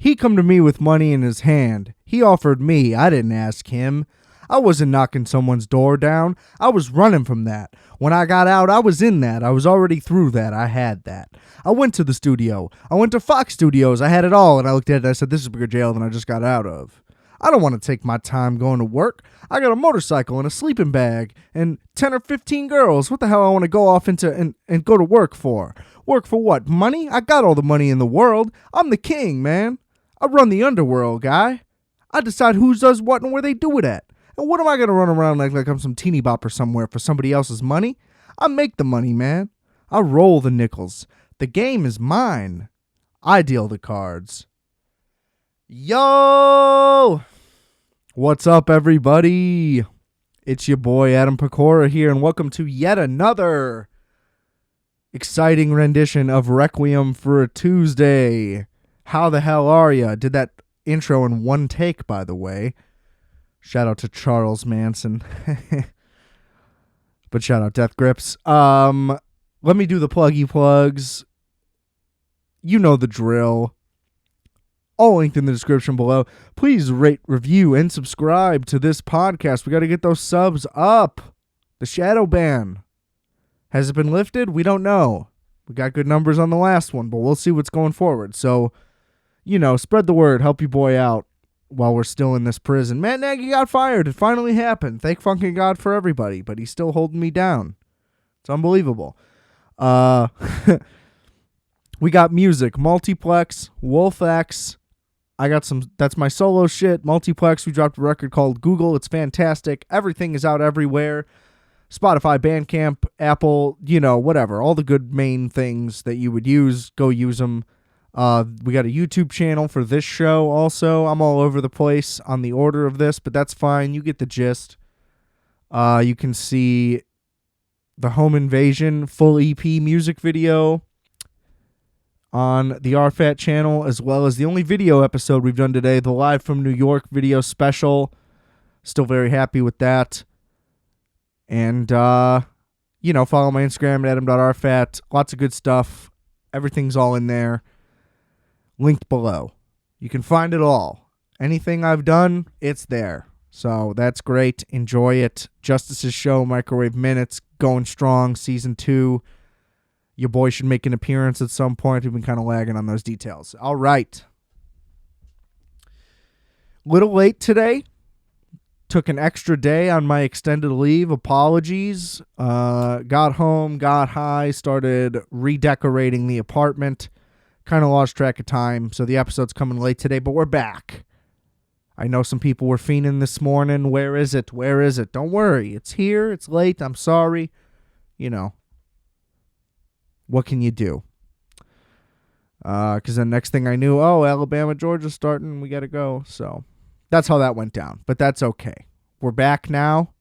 He come to me with money in his hand. He offered me. I didn't ask him. I wasn't knocking someone's door down. I was running from that. When I got out, I was in that. I was already through that. I had that. I went to the studio. I went to Fox Studios. I had it all, and I looked at it and I said, this is a bigger jail than I just got out of. I don't want to take my time going to work. I got a motorcycle and a sleeping bag and 10 or 15 girls. What the hell I want to go off into and go to work for? Work for what? Money? I got all the money in the world. I'm the king, man. I run the underworld, guy. I decide who does what and where they do it at. And what am I going to run around like I'm some teeny bopper somewhere for somebody else's money? I make the money, man. I roll the nickels. The game is mine. I deal the cards. Yo! What's up, everybody? It's your boy, Adam Pecora here, and welcome to yet another exciting rendition of Requiem for a Tuesday. How the hell are ya? Did that intro in one take, by the way. Shout out to Charles Manson. But shout out Death Grips. Let me do the pluggy plugs. You know the drill. All linked in the description below. Please rate, review, and subscribe to this podcast. We got to get those subs up. The shadow ban. Has it been lifted? We don't know. We got good numbers on the last one, but we'll see what's going forward. So, you know, spread the word. Help your boy out while we're still in this prison. Matt Nagy got fired. It finally happened. Thank fucking God for everybody, but he's still holding me down. It's unbelievable. We got music. Multiplex. Wolf X. I got some, that's my solo shit. Multiplex, we dropped a record called Google. It's fantastic. Everything is out everywhere. Spotify, Bandcamp, Apple, you know, whatever. All the good main things that you would use, go use them. We got a YouTube channel for this show also. I'm all over the place on the order of this, but that's fine. You get the gist. You can see the Home Invasion full EP music video on the RFAT channel, as well as the only video episode we've done today, the Live from New York video special. Still very happy with that. And, you know, follow my Instagram at adam.rfat. Lots of good stuff. Everything's all in there. Linked below. You can find it all. Anything I've done, it's there. So that's great. Enjoy it. Justice's Show, Microwave Minutes, going strong, season 2. Your boy should make an appearance at some point. We've been kind of lagging on those details. All right. Little late today. Took an extra day on my extended leave. Apologies. Got home, got high, started redecorating the apartment. Kind of lost track of time, so the episode's coming late today, but we're back. I know some people were fiending this morning. Where is it? Where is it? Don't worry. It's here. It's late. I'm sorry. You know. What can you do? Because the next thing I knew, Alabama, Georgia's starting. We got to go. So that's how that went down. But that's okay. We're back now.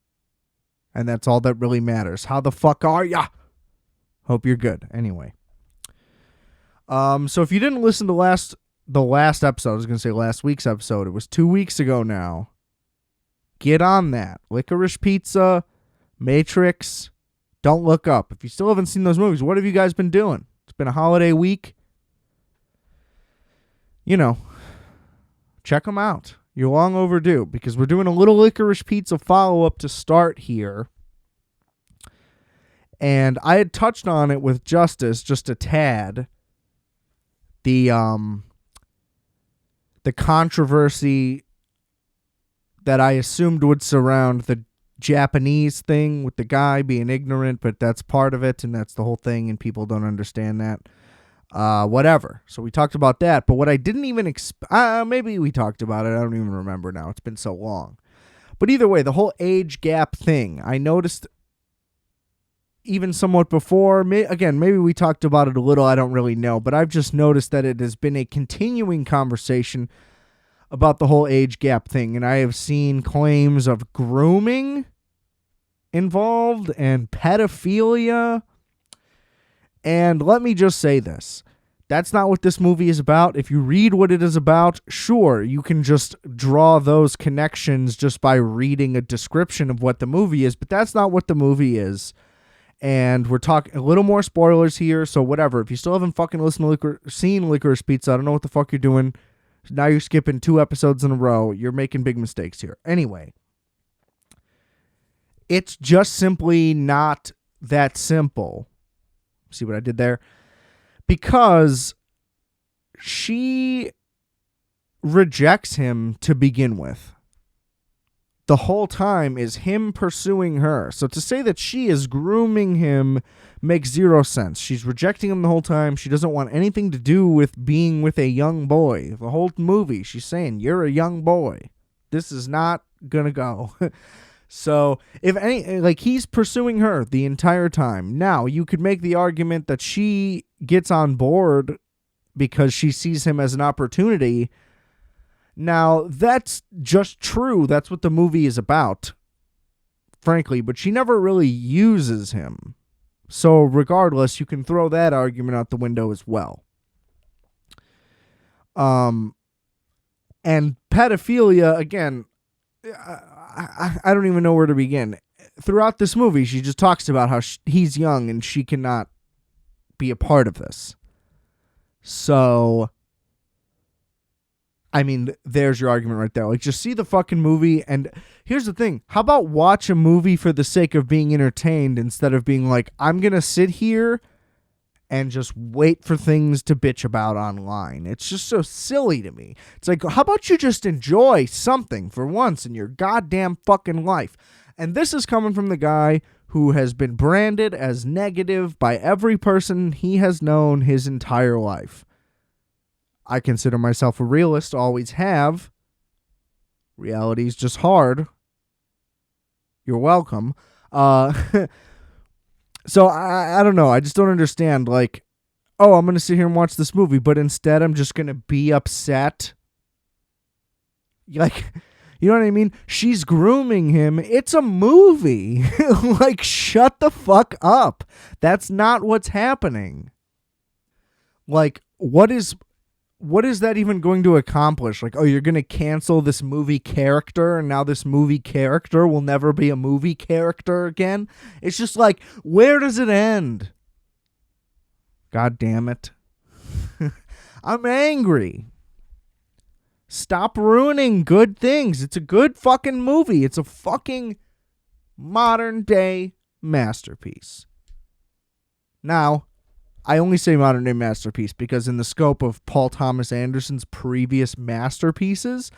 And that's all that really matters. How the fuck are ya? Hope you're good. Anyway. So if you didn't listen to the last episode, I was going to say last week's episode. It was 2 weeks ago now. Get on that. Licorice Pizza, Matrix. Don't Look Up. If you still haven't seen those movies, what have you guys been doing? It's been a holiday week. You know, check them out. You're long overdue because we're doing a little Licorice Pizza follow-up to start here. And I had touched on it with Justice just a tad. The controversy that I assumed would surround the Japanese thing with the guy being ignorant, but that's part of it, and that's the whole thing, and people don't understand that. Whatever. So we talked about that, but what I didn't even maybe we talked about it. I don't even remember now. It's been so long. But either way, the whole age gap thing, I noticed even somewhat before. Again, maybe we talked about it a little. I don't really know, but I've just noticed that it has been a continuing conversation about the whole age gap thing, and I have seen claims of grooming involved and pedophilia. And let me just say this. That's not what this movie is about. If you read what it is about, sure, you can just draw those connections just by reading a description of what the movie is, but that's not what the movie is. And we're talking a little more spoilers here, so whatever. If you still haven't fucking seen Licorice Pizza, I don't know what the fuck you're doing. Now you're skipping 2 episodes in a row. You're making big mistakes here. Anyway, it's just simply not that simple. See what I did there? Because she rejects him to begin with. The whole time is him pursuing her. So to say that she is grooming him makes zero sense. She's rejecting him the whole time. She doesn't want anything to do with being with a young boy. The whole movie, she's saying, you're a young boy. This is not gonna go. So if any, like, he's pursuing her the entire time. Now you could make the argument that she gets on board because she sees him as an opportunity. Now, that's just true. That's what the movie is about, frankly, but she never really uses him. So regardless, you can throw that argument out the window as well. And pedophilia, again, I don't even know where to begin. Throughout this movie, she just talks about how he's young and she cannot be a part of this. So, I mean, there's your argument right there. Like, just see the fucking movie. And here's the thing. How about watch a movie for the sake of being entertained instead of being like, I'm going to sit here and just wait for things to bitch about online. It's just so silly to me. It's like, how about you just enjoy something for once in your goddamn fucking life? And this is coming from the guy who has been branded as negative by every person he has known his entire life. I consider myself a realist, always have. Reality's just hard. You're welcome. So I don't know. I just don't understand. Like, oh, I'm going to sit here and watch this movie, but instead I'm just going to be upset. Like, you know what I mean? She's grooming him. It's a movie. Like, shut the fuck up. That's not what's happening. Like, what is that even going to accomplish? Like, oh, you're going to cancel this movie character and now this movie character will never be a movie character again? It's just like, where does it end? God damn it. I'm angry. Stop ruining good things. It's a good fucking movie. It's a fucking modern day masterpiece. Now, I only say modern day masterpiece because in the scope of Paul Thomas Anderson's previous masterpieces,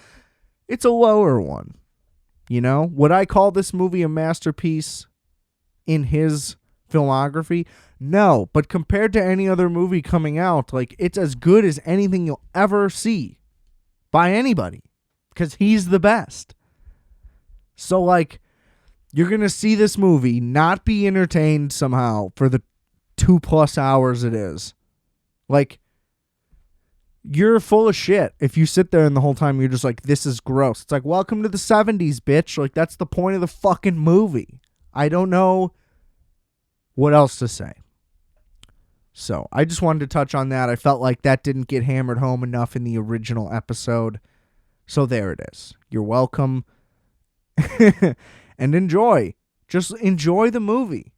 it's a lower one. You know, would I call this movie a masterpiece in his filmography? No, but compared to any other movie coming out, like, it's as good as anything you'll ever see by anybody because he's the best. So, like, you're going to see this movie, not be entertained somehow for the 2+ hours it is. Like, you're full of shit if you sit there and the whole time you're just like, this is gross. It's like, welcome to the 70s, bitch. Like, that's the point of the fucking movie. I don't know what else to say. So I just wanted to touch on that. I felt like that didn't get hammered home enough in the original episode. So there it is. You're welcome. And enjoy. Just enjoy the movie.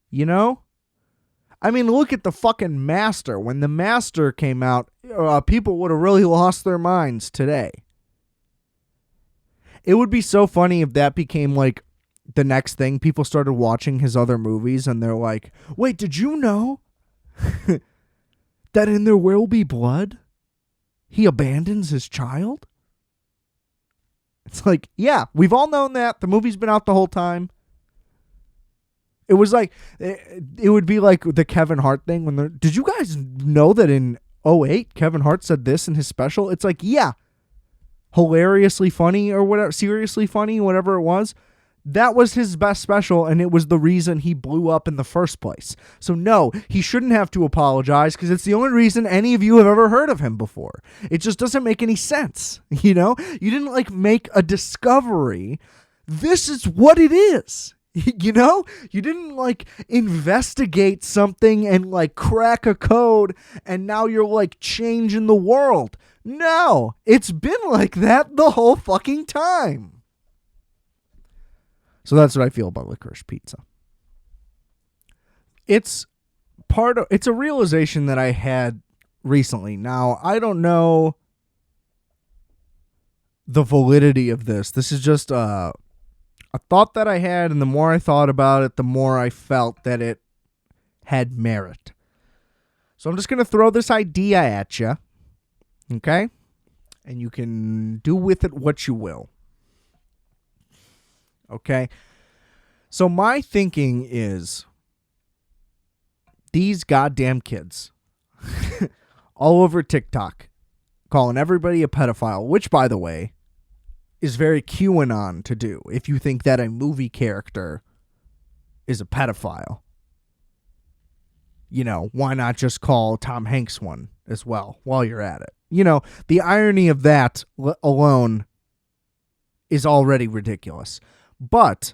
You know? I mean, look at the fucking Master. When the Master came out, people would have really lost their minds today. It would be so funny if that became like the next thing. People started watching his other movies and they're like, wait, did you know that in There Will Be Blood, he abandons his child? It's like, yeah, we've all known that. The movie's been out the whole time. It was like, it would be like the Kevin Hart thing. Did you guys know that in 2008, Kevin Hart said this in his special? It's like, yeah, hilariously funny or whatever, seriously funny, whatever it was. That was his best special, and it was the reason he blew up in the first place. So no, he shouldn't have to apologize because it's the only reason any of you have ever heard of him before. It just doesn't make any sense, you know? You didn't like make a discovery. This is what it is. You know, you didn't like investigate something and like crack a code and now you're like changing the world. No, it's been like that the whole fucking time. So that's what I feel about Licorice Pizza. It's a realization that I had recently. Now, I don't know the validity of this. This is just a thought that I had, and the more I thought about it, the more I felt that it had merit. So I'm just going to throw this idea at you, okay? And you can do with it what you will. Okay? So my thinking is these goddamn kids all over TikTok calling everybody a pedophile, which, by the way, is very QAnon to do if you think that a movie character is a pedophile. You know, why not just call Tom Hanks one as well while you're at it? You know, the irony of that alone is already ridiculous. But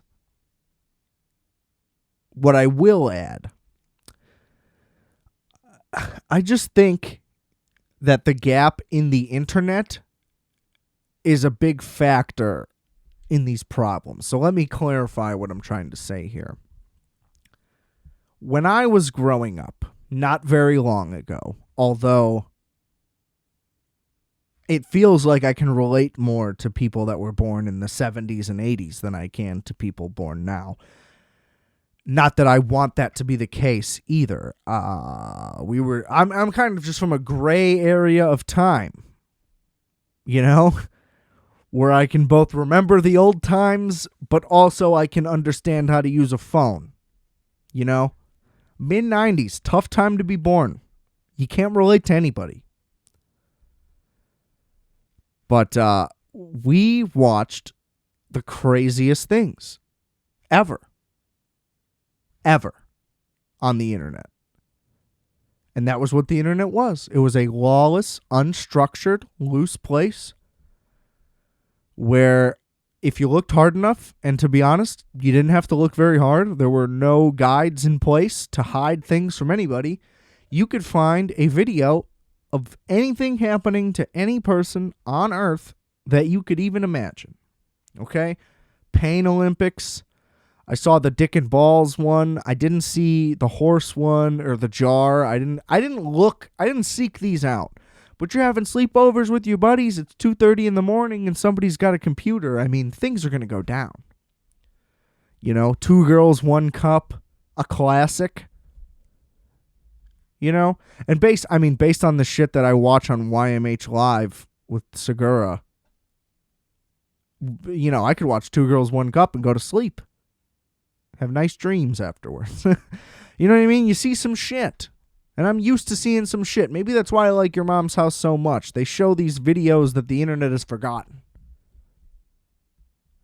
what I will add, I just think that the gap in the internet is a big factor in these problems. So let me clarify what I'm trying to say here. When I was growing up, not very long ago, although it feels like I can relate more to people that were born in the 70s and 80s than I can to people born now. Not that I want that to be the case either. I'm kind of just from a gray area of time, you know, where I can both remember the old times, but also I can understand how to use a phone, you know. Mid-90s, tough time to be born. You can't relate to anybody. But we watched the craziest things ever on the internet. And that was what the internet was. It was a lawless, unstructured, loose place where if you looked hard enough, and to be honest, you didn't have to look very hard, there were no guides in place to hide things from anybody, you could find a video of anything happening to any person on Earth that you could even imagine. Okay? Pain Olympics. I saw the dick and balls one. I didn't see the horse one or the jar. I didn't seek these out. But you're having sleepovers with your buddies. It's 2:30 in the morning and somebody's got a computer. I mean, things are going to go down. You know, 2 Girls, 1 Cup, a classic. You know, and based on the shit that I watch on YMH Live with Segura, you know, I could watch 2 Girls, 1 Cup and go to sleep. Have nice dreams afterwards. You know what I mean? You see some shit. And I'm used to seeing some shit. Maybe that's why I like Your Mom's House so much. They show these videos that the internet has forgotten.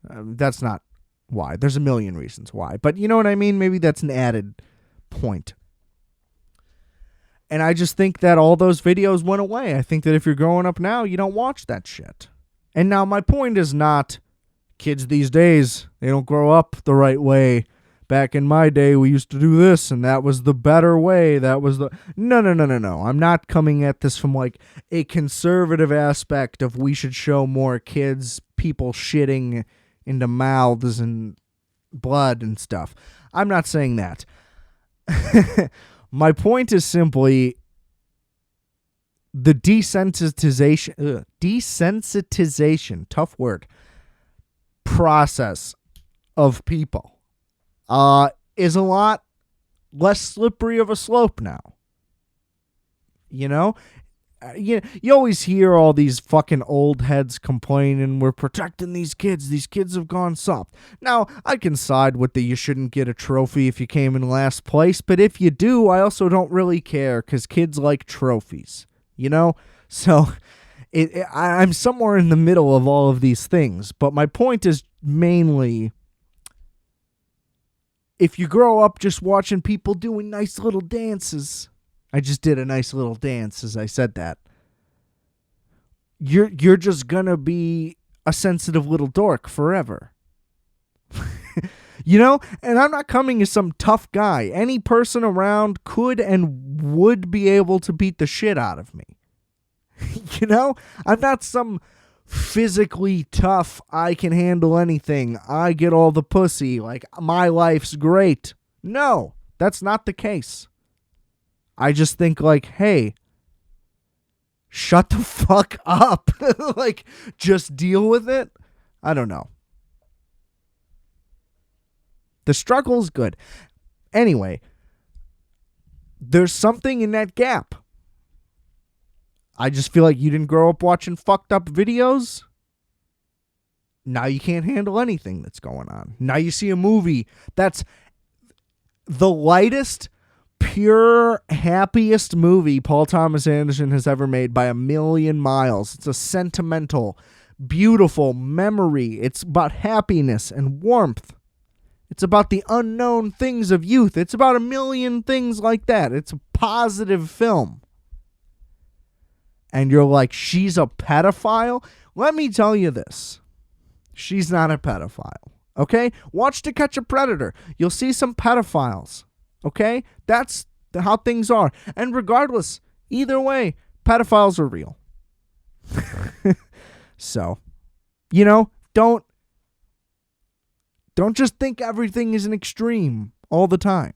That's not why. There's a million reasons why. But you know what I mean? Maybe that's an added point. And I just think that all those videos went away. I think that if you're growing up now, you don't watch that shit. And now my point is not kids these days, they don't grow up the right way. Back in my day, we used to do this, and that was the better way. That was the... No. I'm not coming at this from, like, a conservative aspect of we should show more kids, people shitting into mouths and blood and stuff. I'm not saying that. My point is simply the desensitization, tough word, process of people. Is a lot less slippery of a slope now. You know? You always hear all these fucking old heads complaining, we're protecting these kids. These kids have gone soft. Now, I can side with the you shouldn't get a trophy if you came in last place, but if you do, I also don't really care because kids like trophies. You know? So, I'm somewhere in the middle of all of these things, but my point is mainly... if you grow up just watching people doing nice little dances, I just did a nice little dance as I said that, you're just gonna be a sensitive little dork forever. You know? And I'm not coming as some tough guy. Any person around could and would be able to beat the shit out of me. You know? I'm not some... physically tough, I can handle anything, I get all the pussy, like my life's great. No, that's not the case. I just think like, hey, Shut the fuck up. Like, just deal with it. I don't know. The struggle is good. Anyway, there's something in that gap. I just feel like you didn't grow up watching fucked up videos. Now you can't handle anything that's going on. Now you see a movie that's the lightest, pure, happiest movie Paul Thomas Anderson has ever made by a million miles. It's a sentimental, beautiful memory. It's about happiness and warmth. It's about the unknown things of youth. It's about a million things like that. It's a positive film. And you're like, she's a pedophile? Let me tell you this. She's not a pedophile. Okay? Watch To Catch a Predator. You'll see some pedophiles. Okay? That's how things are. And regardless, either way, pedophiles are real. So, don't just think everything is an extreme all the time.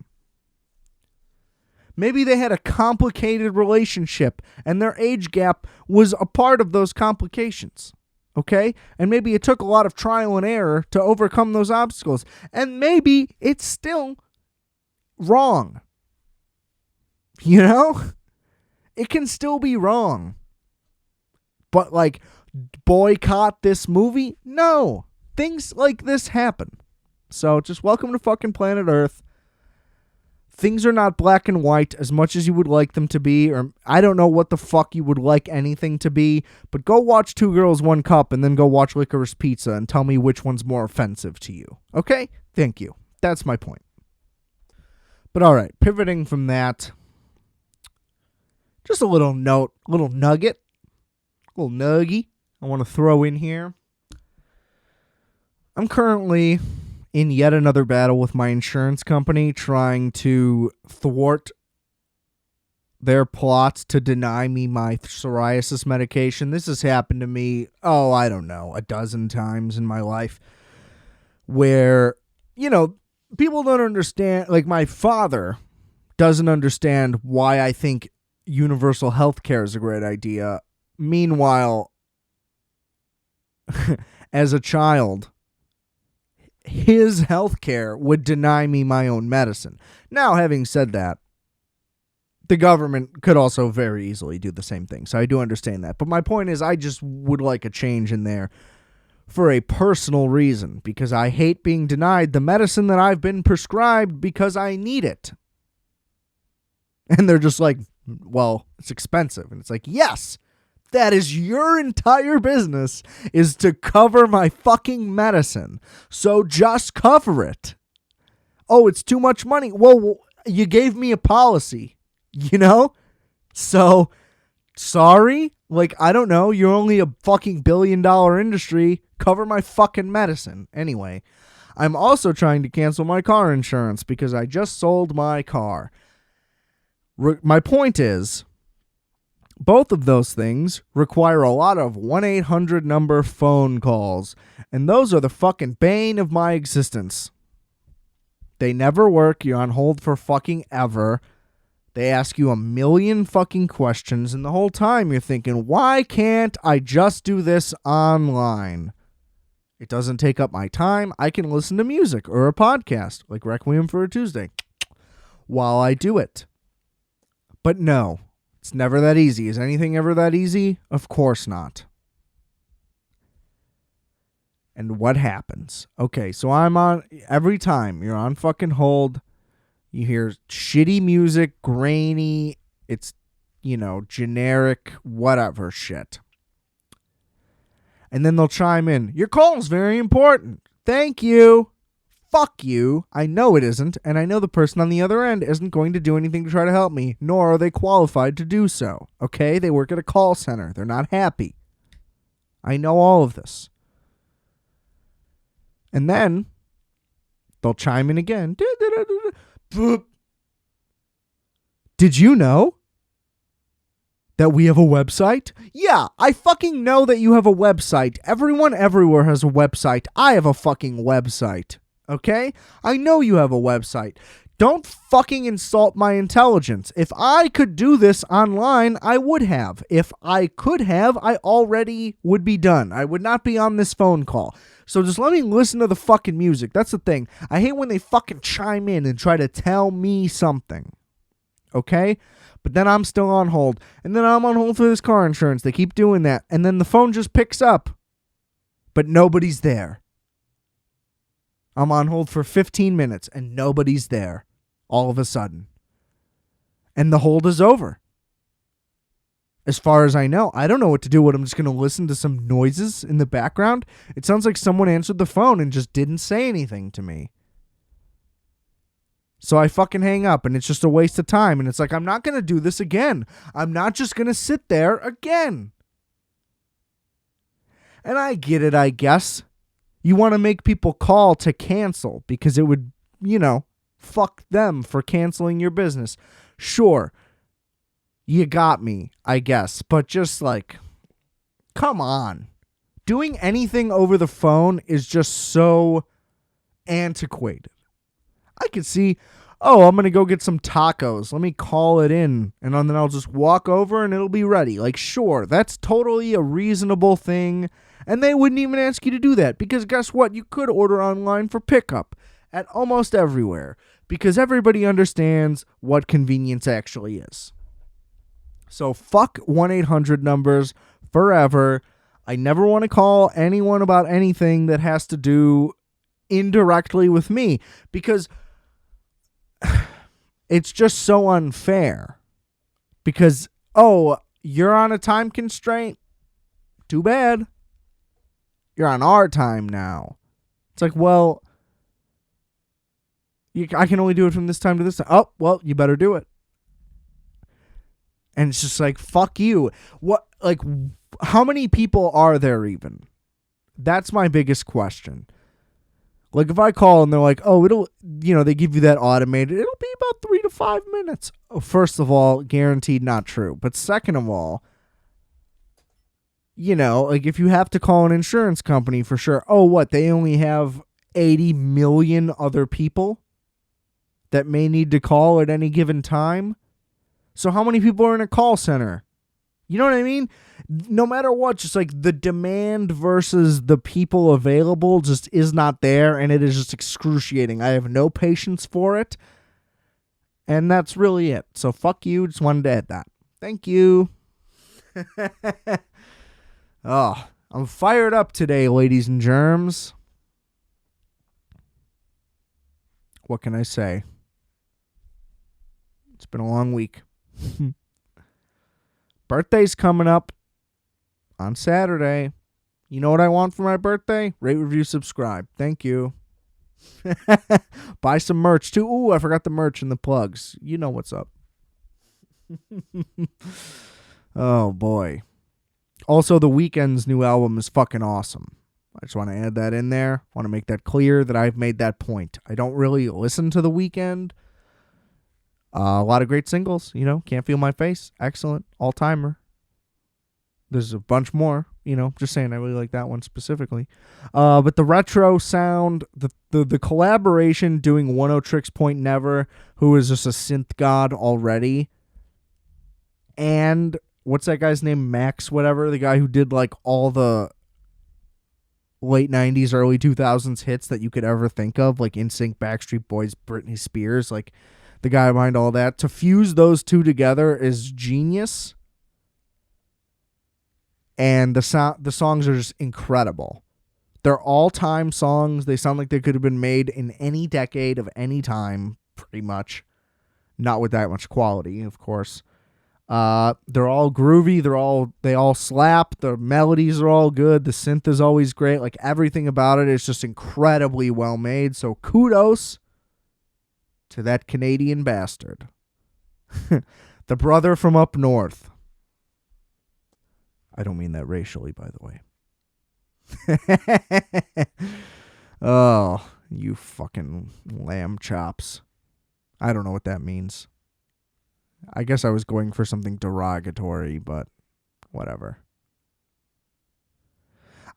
Maybe they had a complicated relationship and their age gap was a part of those complications. Okay? And maybe it took a lot of trial and error to overcome those obstacles. And maybe it's still wrong. It can still be wrong. But boycott this movie? No. Things like this happen. So just welcome to fucking planet Earth. Things are not black and white as much as you would like them to be, or I don't know what the fuck you would like anything to be, but go watch Two Girls, One Cup and then go watch Licorice Pizza and tell me which one's more offensive to you. Okay? Thank you. That's my point. But all right, pivoting from that, just a little note, little nugget, little nuggy I want to throw in here. I'm currently in yet another battle with my insurance company trying to thwart their plots to deny me my psoriasis medication. This has happened to me, I don't know, a dozen times in my life where, people don't understand, my father doesn't understand why I think universal health care is a great idea. Meanwhile, as a child, his health care would deny me my own medicine. Now, having said that, the government could also very easily do the same thing. So I do understand that. But my point is, I just would like a change in there for a personal reason, because I hate being denied the medicine that I've been prescribed because I need it. And they're just like, well, it's expensive. And it's like, yes, that is your entire business, is to cover my fucking medicine. So just cover it. Oh, it's too much money. Well, you gave me a policy, So, sorry? I don't know. You're only a fucking $1 billion industry. Cover my fucking medicine. Anyway, I'm also trying to cancel my car insurance because I just sold my car. My point is, both of those things require a lot of 1-800 number phone calls, and those are the fucking bane of my existence. They never work. You're on hold for fucking ever. They ask you a million fucking questions, and the whole time you're thinking, why can't I just do this online? It doesn't take up my time. I can listen to music or a podcast, like Requiem for a Tuesday, while I do it. But no. It's never that easy. Is anything ever that easy? Of course not. And what happens? Okay, so every time you're on fucking hold, you hear shitty music, grainy, it's, generic, whatever shit. And then they'll chime in, your call is very important. Thank you. Fuck you. I know it isn't, and I know the person on the other end isn't going to do anything to try to help me, nor are they qualified to do so. Okay? They work at a call center. They're not happy. I know all of this. And then they'll chime in again. Did you know that we have a website? Yeah, I fucking know that you have a website. Everyone everywhere has a website. I have a fucking website. Okay? I know you have a website. Don't fucking insult my intelligence. If I could do this online, I would have. If I could have, I already would be done. I would not be on this phone call. So just let me listen to the fucking music. That's the thing. I hate when they fucking chime in and try to tell me something. Okay? But then I'm still on hold. And then I'm on hold for this car insurance. They keep doing that. And then the phone just picks up. But nobody's there. I'm on hold for 15 minutes and nobody's there all of a sudden. And the hold is over. As far as I know, I don't know what to do. I'm just going to listen to some noises in the background. It sounds like someone answered the phone and just didn't say anything to me. So I fucking hang up and it's just a waste of time. And it's like, I'm not going to do this again. I'm not just going to sit there again. And I get it, I guess. You want to make people call to cancel because it would, fuck them for canceling your business. Sure. You got me, I guess. But just like, come on. Doing anything over the phone is just so antiquated. I could see, I'm going to go get some tacos. Let me call it in. And then I'll just walk over and it'll be ready. Like, sure, that's totally a reasonable thing. And they wouldn't even ask you to do that. Because guess what? You could order online for pickup at almost everywhere. Because everybody understands what convenience actually is. So fuck 1-800 numbers forever. I never want to call anyone about anything that has to do indirectly with me. Because it's just so unfair. Because, you're on a time constraint? Too bad. You're on our time now. It's like, well, I can only do it from this time to this time. Oh, well, you better do it. And it's just like, fuck you. What? Like, how many people are there even? That's my biggest question. Like, if I call and they're like, it'll, they give you that automated, it'll be about 3 to 5 minutes. First of all, guaranteed not true. But second of all, like if you have to call an insurance company for sure, they only have 80 million other people that may need to call at any given time? So how many people are in a call center? You know what I mean? No matter what, just like the demand versus the people available just is not there, and it is just excruciating. I have no patience for it, and that's really it. So fuck you. Just wanted to add that. Thank you. I'm fired up today, ladies and germs. What can I say? It's been a long week. Birthday's coming up on Saturday. You know what I want for my birthday? Rate, review, subscribe. Thank you. Buy some merch too. Ooh, I forgot the merch and the plugs. You know what's up. Oh boy. Also, The Weeknd's new album is fucking awesome. I just want to add that in there. I want to make that clear that I've made that point. I don't really listen to The Weeknd. A lot of great singles, Can't Feel My Face. Excellent. All-timer. There's a bunch more, just saying I really like that one specifically. But the retro sound, the collaboration doing 1-0 Point Never, who is just a synth god already. And what's that guy's name? Max, whatever. The guy who did like all the late 90s, early 2000s hits that you could ever think of, like NSYNC, Backstreet Boys, Britney Spears, like the guy behind all that. To fuse those two together is genius. And the songs are just incredible. They're all-time songs. They sound like they could have been made in any decade of any time, pretty much. Not with that much quality, of course. They're all groovy. They all slap. The melodies are all good. The synth is always great. Like, everything about it is just incredibly well made. So kudos to that Canadian bastard. The brother from up north. I don't mean that racially, by the way. Oh, you fucking lamb chops. I don't know what that means. I guess I was going for something derogatory, but whatever.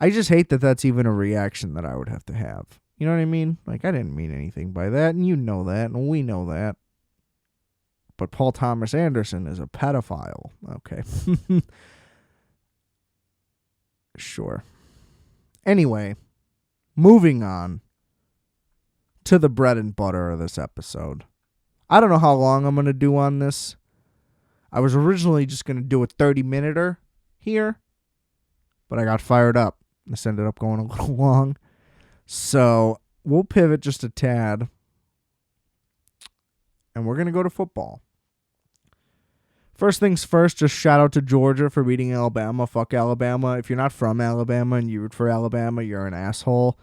I just hate that that's even a reaction that I would have to have. You know what I mean? Like, I didn't mean anything by that, and you know that, and we know that. But Paul Thomas Anderson is a pedophile. Okay. Sure. Anyway, moving on to the bread and butter of this episode. I don't know how long I'm going to do on this. I was originally just going to do a 30-minuter here, but I got fired up. This ended up going a little long. So we'll pivot just a tad, and we're going to go to football. First things first, just shout out to Georgia for beating Alabama. Fuck Alabama. If you're not from Alabama and you root for Alabama, you're an asshole.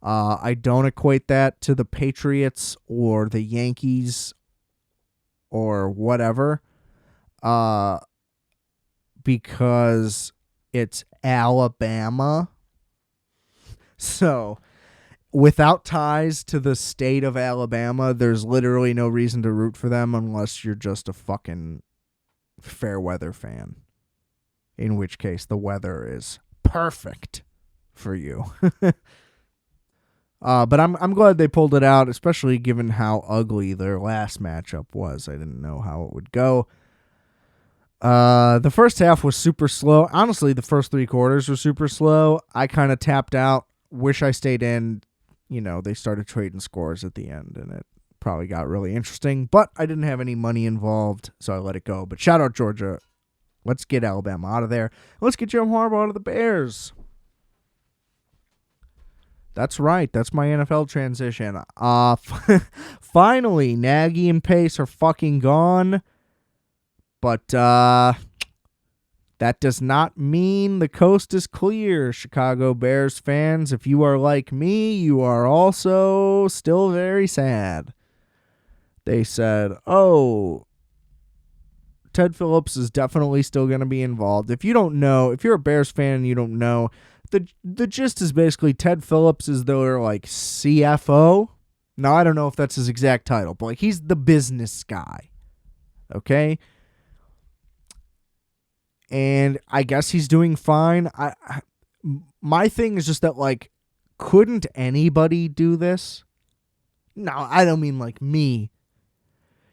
I don't equate that to the Patriots or the Yankees or whatever, because it's Alabama. So, without ties to the state of Alabama, there's literally no reason to root for them unless you're just a fucking fair weather fan. In which case, the weather is perfect for you. But I'm glad they pulled it out, especially given how ugly their last matchup was. I didn't know how it would go. The first half was super slow. Honestly, the first 3 quarters were super slow. I kind of tapped out. Wish I stayed in. You know, they started trading scores at the end, and it probably got really interesting. But I didn't have any money involved, so I let it go. But shout out Georgia. Let's get Alabama out of there. Let's get Jim Harbaugh out of the Bears. That's right. That's my NFL transition. Finally, Nagy and Pace are fucking gone. But that does not mean the coast is clear, Chicago Bears fans. If you are like me, you are also still very sad. They said, oh, Ted Phillips is definitely still going to be involved. If you don't know, if you're a Bears fan and you don't know, the gist is basically Ted Phillips is their like CFO. Now, I don't know if that's his exact title, but like he's the business guy. Okay? And I guess he's doing fine. My thing is just that, like, couldn't anybody do this? No, I don't mean like me.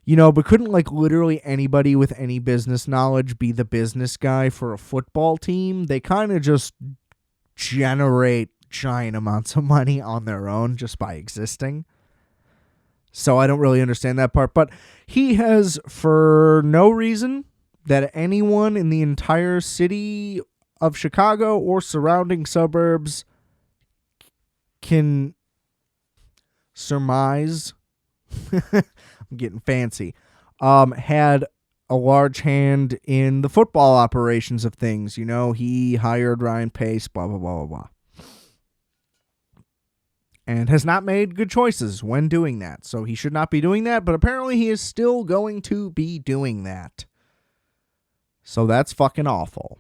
You know, but couldn't like literally anybody with any business knowledge be the business guy for a football team? They kind of just generate giant amounts of money on their own just by existing. So I don't really understand that part. But he has, for no reason that anyone in the entire city of Chicago or surrounding suburbs can surmise, I'm getting fancy, had a large hand in the football operations of things. You know, he hired Ryan Pace, blah, blah, blah, blah, blah. And has not made good choices when doing that. So he should not be doing that, but apparently he is still going to be doing that. So that's fucking awful.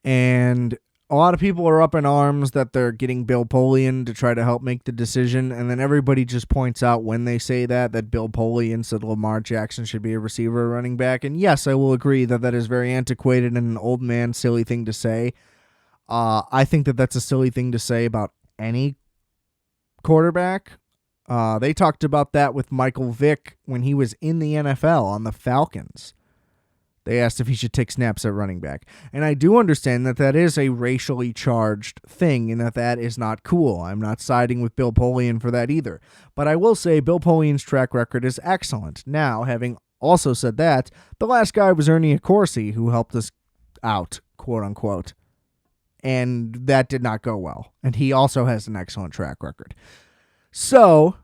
And a lot of people are up in arms that they're getting Bill Polian to try to help make the decision. And then everybody just points out when they say that Bill Polian said Lamar Jackson should be a receiver or running back. And yes, I will agree that is very antiquated and an old man silly thing to say. I think that that's a silly thing to say about any quarterback. They talked about that with Michael Vick when he was in the NFL on the Falcons. They asked if he should take snaps at running back. And I do understand that that is a racially charged thing and that is not cool. I'm not siding with Bill Polian for that either. But I will say Bill Polian's track record is excellent. Now, having also said that, the last guy was Ernie Accorsi, who helped us out, quote unquote. And that did not go well. And he also has an excellent track record. So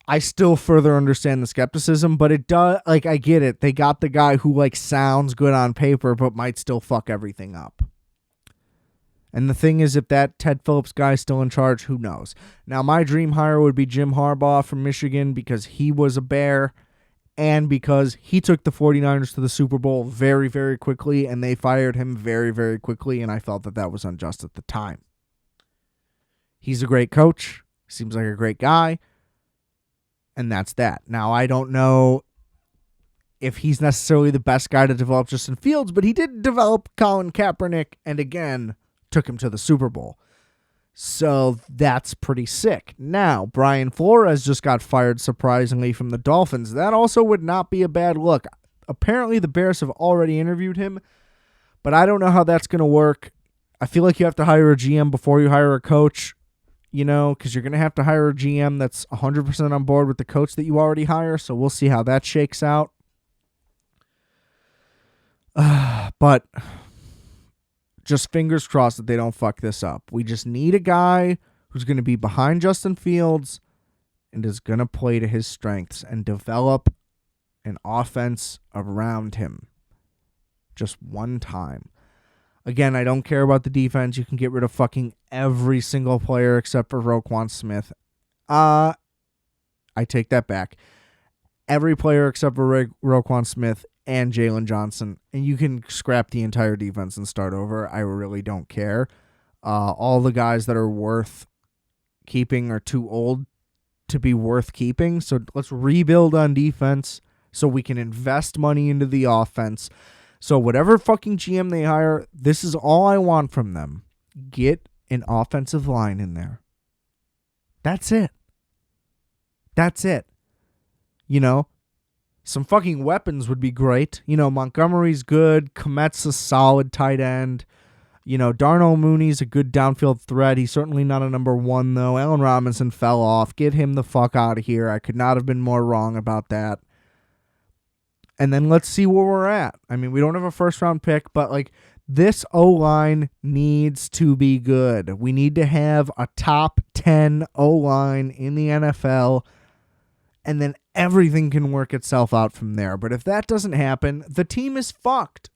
I still further understand the skepticism, but it does, like, I get it. They got the guy who, like, sounds good on paper, but might still fuck everything up. And the thing is, if that Ted Phillips guy is still in charge, who knows? Now, my dream hire would be Jim Harbaugh from Michigan because he was a Bear and because he took the 49ers to the Super Bowl very, very quickly, and they fired him very, very quickly, and I felt that that was unjust at the time. He's a great coach. Seems like a great guy. And that's that. Now, I don't know if he's necessarily the best guy to develop Justin Fields, but he did develop Colin Kaepernick and, again, took him to the Super Bowl. So that's pretty sick. Now, Brian Flores just got fired surprisingly from the Dolphins. That also would not be a bad look. Apparently, the Bears have already interviewed him, but I don't know how that's going to work. I feel like you have to hire a GM before you hire a coach, because you're going to have to hire a GM that's 100% on board with the coach that you already hire, so we'll see how that shakes out. But just fingers crossed that they don't fuck this up. We just need a guy who's going to be behind Justin Fields and is going to play to his strengths and develop an offense around him just one time. Again, I don't care about the defense. You can get rid of fucking every single player except for Roquan Smith. I take that back. Every player except for Roquan Smith and Jalen Johnson, and you can scrap the entire defense and start over. I really don't care. All the guys that are worth keeping are too old to be worth keeping, so let's rebuild on defense so we can invest money into the offense. So whatever fucking GM they hire, this is all I want from them. Get an offensive line in there. That's it. That's it. Some fucking weapons would be great. Montgomery's good. Komet's a solid tight end. Darnell Mooney's a good downfield threat. He's certainly not a number one, though. Allen Robinson fell off. Get him the fuck out of here. I could not have been more wrong about that. And then let's see where we're at. I mean, we don't have a first-round pick, but, this O-line needs to be good. We need to have a top 10 O-line in the NFL, and then everything can work itself out from there. But if that doesn't happen, the team is fucked.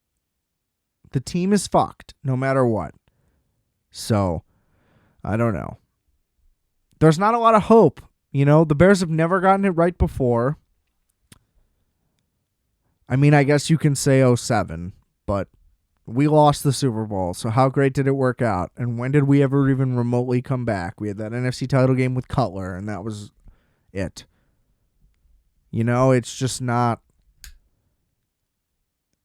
The team is fucked, no matter what. So, I don't know. There's not a lot of hope. The Bears have never gotten it right before. I mean, I guess you can say 2007, but we lost the Super Bowl, so how great did it work out? And when did we ever even remotely come back? We had that NFC title game with Cutler, and that was it. It's just not...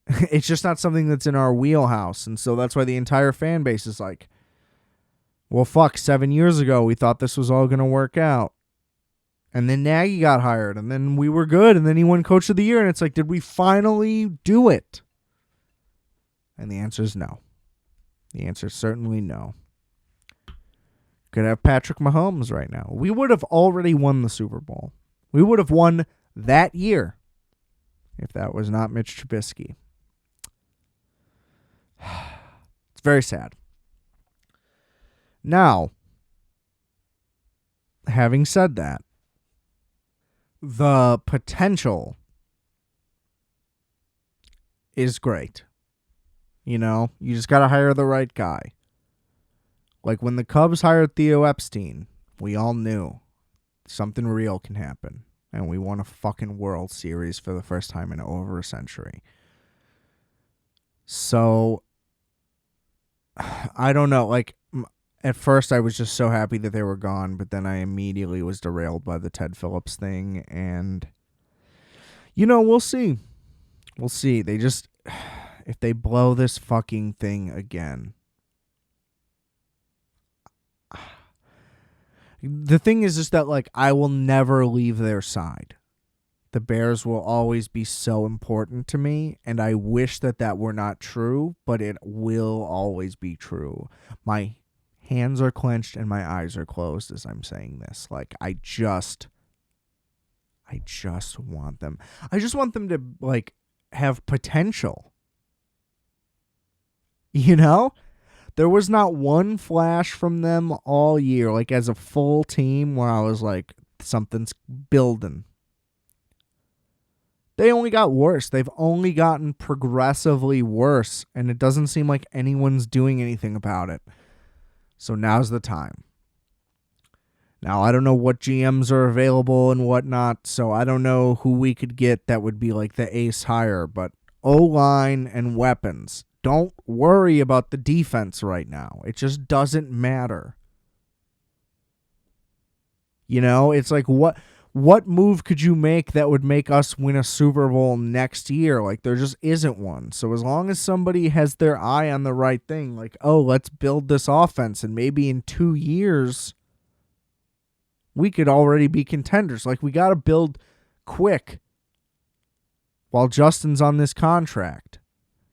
It's just not something that's in our wheelhouse, and so that's why the entire fan base is like, well, fuck, 7 years ago we thought this was all going to work out. And then Nagy got hired, and then we were good, and then he won Coach of the Year, and it's like, did we finally do it? And the answer is no. The answer is certainly no. Could have Patrick Mahomes right now. We would have already won the Super Bowl. We would have won that year if that was not Mitch Trubisky. It's very sad. Now, having said that, the potential is great. You just got to hire the right guy. Like when the Cubs hired Theo Epstein, we all knew something real can happen. And we won a fucking World Series for the first time in over a century. So, I don't know. At first I was just so happy that they were gone, but then I immediately was derailed by the Ted Phillips thing. And, we'll see. We'll see. If they blow this fucking thing again. The thing is just that, I will never leave their side. The Bears will always be so important to me, and I wish that were not true, but it will always be true. My hands are clenched and my eyes are closed as I'm saying this. I just want them. I just want them to, have potential. There was not one flash from them all year, as a full team, where I was like, something's building. They only got worse. They've only gotten progressively worse, and it doesn't seem like anyone's doing anything about it. So now's the time. Now, I don't know what GMs are available and whatnot, so I don't know who we could get that would be the ace hire, but O-line and weapons. Don't worry about the defense right now. It just doesn't matter. It's like, what what move could you make that would make us win a Super Bowl next year? Like, there just isn't one. So as long as somebody has their eye on the right thing, like, oh, let's build this offense, and maybe in 2 years we could already be contenders. Like, we got to build quick while Justin's on this contract.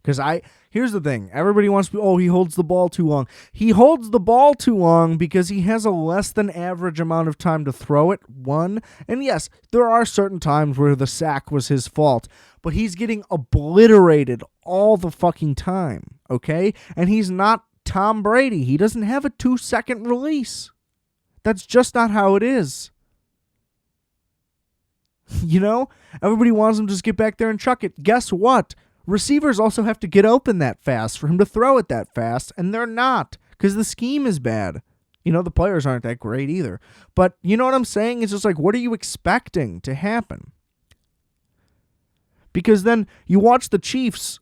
Because here's the thing. Everybody wants to he holds the ball too long. He holds the ball too long because he has a less than average amount of time to throw it, one. And yes, there are certain times where the sack was his fault, but he's getting obliterated all the fucking time, okay? And he's not Tom Brady. He doesn't have a 2-second release. That's just not how it is. You know? Everybody wants him to just get back there and chuck it. Guess what? Receivers also have to get open that fast for him to throw it that fast, and they're not because the scheme is bad. You know, the players aren't that great either. But you know what I'm saying? It's just like, what are you expecting to happen? Because then you watch the Chiefs,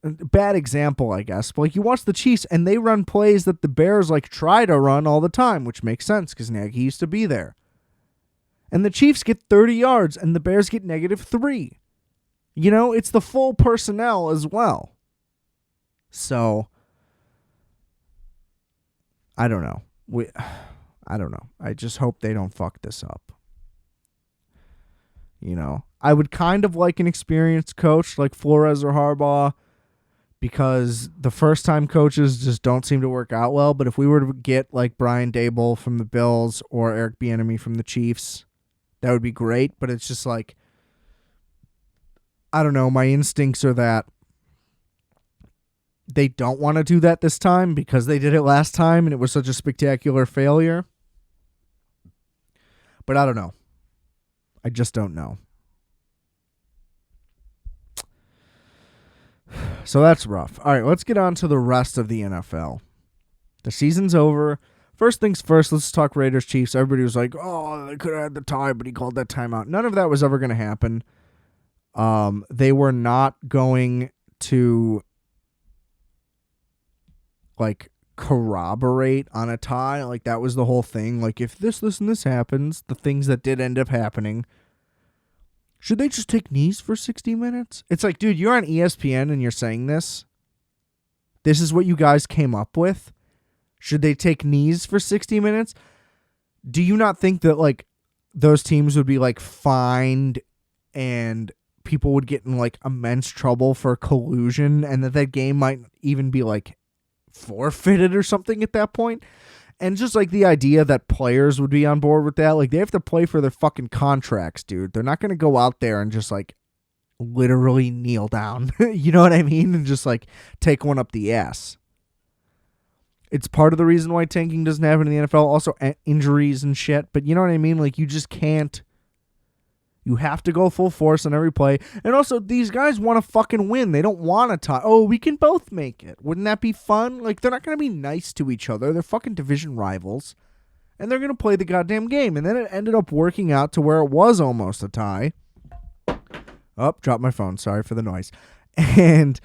bad example, I guess, but like you watch the Chiefs and they run plays that the Bears like try to run all the time, which makes sense because Nagy used to be there. And the Chiefs get 30 yards and the Bears get -3. You know, it's the full personnel as well. So, I don't know. I don't know. I just hope they don't fuck this up. You know, I would kind of like an experienced coach like Flores or Harbaugh because the first-time coaches just don't seem to work out well. But if we were to get like Brian Daboll from the Bills or Eric Bieniemy from the Chiefs, that would be great. But it's just like, I don't know, my instincts are that they don't want to do that this time because they did it last time and it was such a spectacular failure. But I don't know. I just don't know. So that's rough. All right, let's get on to the rest of the NFL. The season's over. First things first, let's talk Raiders Chiefs. Everybody was like, oh, they could have had the tie, but he called that timeout. None of that was ever going to happen. They were not going to like corroborate on a tie. Like that was the whole thing. Like if this, and this happens, the things that did end up happening, should they just take knees for 60 minutes? It's like, dude, you're on ESPN and you're saying this. This is what you guys came up with. Should they take knees for 60 minutes? Do you not think that like those teams would be like fined and people would get in like immense trouble for collusion and that game might even be like forfeited or something at that point? And just like the idea that players would be on board with that, like they have to play for their fucking contracts, dude. They're not going to go out there and just like literally kneel down. You know what I mean? And just like take one up the ass. It's part of the reason why tanking doesn't happen in the NFL. Also injuries and shit. But you know what I mean? Like you just can't. You have to go full force on every play. And also, these guys want to fucking win. They don't want to tie. Oh, we can both make it. Wouldn't that be fun? Like, they're not going to be nice to each other. They're fucking division rivals. And they're going to play the goddamn game. And then it ended up working out to where it was almost a tie. Oh, dropped my phone. Sorry for the noise. And